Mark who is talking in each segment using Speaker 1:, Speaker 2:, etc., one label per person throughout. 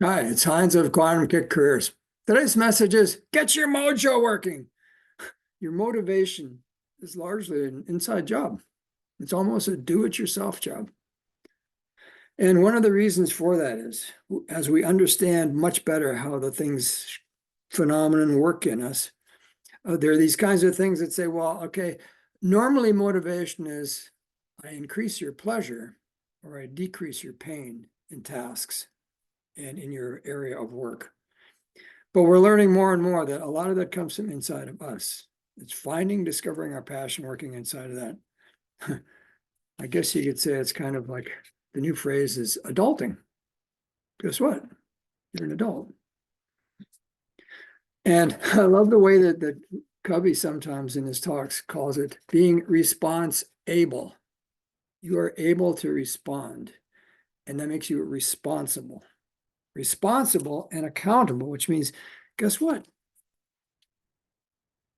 Speaker 1: Hi, it's Heinz of Quantum Kick Careers. Today's message is get your mojo working. Your motivation is largely an inside job. It's almost a do-it-yourself job. And one of the reasons for that is as we understand much better how the things phenomenon work in us, there are these kinds of things that say, well, okay, normally motivation is I increase your pleasure or I decrease your pain in tasks and in your area of work. But we're learning more and more that a lot of that comes from inside of us. It's discovering our passion, working inside of that. I guess you could say it's kind of like the new phrase is adulting. Guess what? You're an adult. And I love the way that Covey sometimes in his talks calls it being response able. You are able to respond, and that makes you responsible. Responsible and accountable, which means, guess what?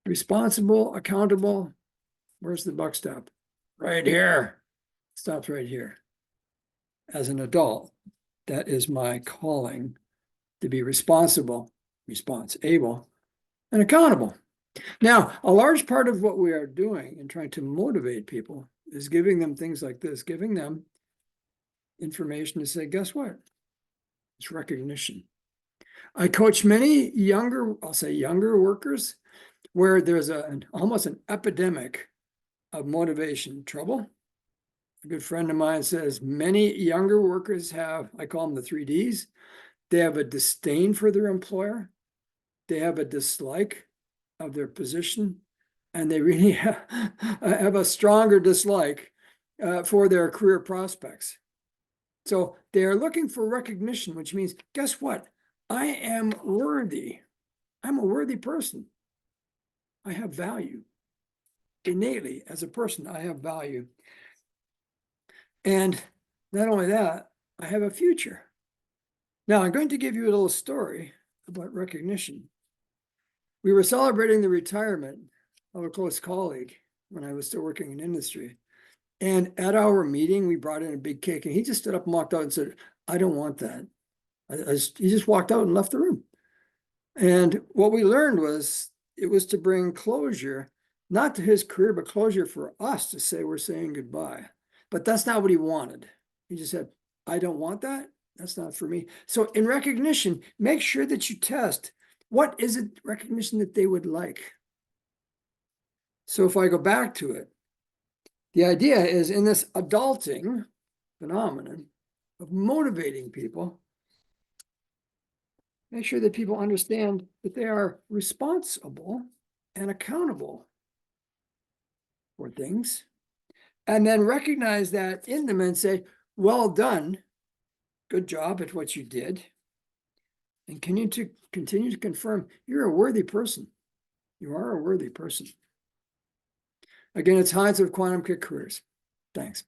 Speaker 1: Responsible, accountable. Where's the buck stop? Right here. Stops right here. As an adult, that is my calling to be responsible, able, and accountable. Now, a large part of what we are doing in trying to motivate people is giving them things like this, giving them information to say, guess what? It's recognition. I coach many younger, I'll say younger workers, where there's almost an epidemic of motivation trouble. A good friend of mine says many younger workers have, I call them the 3Ds. They have a disdain for their employer. They have a dislike of their position. And they really have a stronger dislike for their career prospects. So they are looking for recognition, which means, guess what? I am worthy. I'm a worthy person. I have value. Innately, as a person, I have value. And not only that, I have a future. Now, I'm going to give you a little story about recognition. We were celebrating the retirement of a close colleague when I was still working in industry. And at our meeting, we brought in a big cake, and he just stood up and walked out and said, I don't want that. He just walked out and left the room. And what we learned was it was to bring closure, not to his career, but closure for us to say we're saying goodbye. But that's not what he wanted. He just said, I don't want that. That's not for me. So in recognition, make sure that you test what is it recognition that they would like. So if I go back to it, the idea is in this adulting phenomenon of motivating people, make sure that people understand that they are responsible and accountable for things, and then recognize that in them and say, well done, good job at what you did, and continue to confirm you're a worthy person. You are a worthy person. Again, it's Heinz of Quantum Kick Careers. Thanks.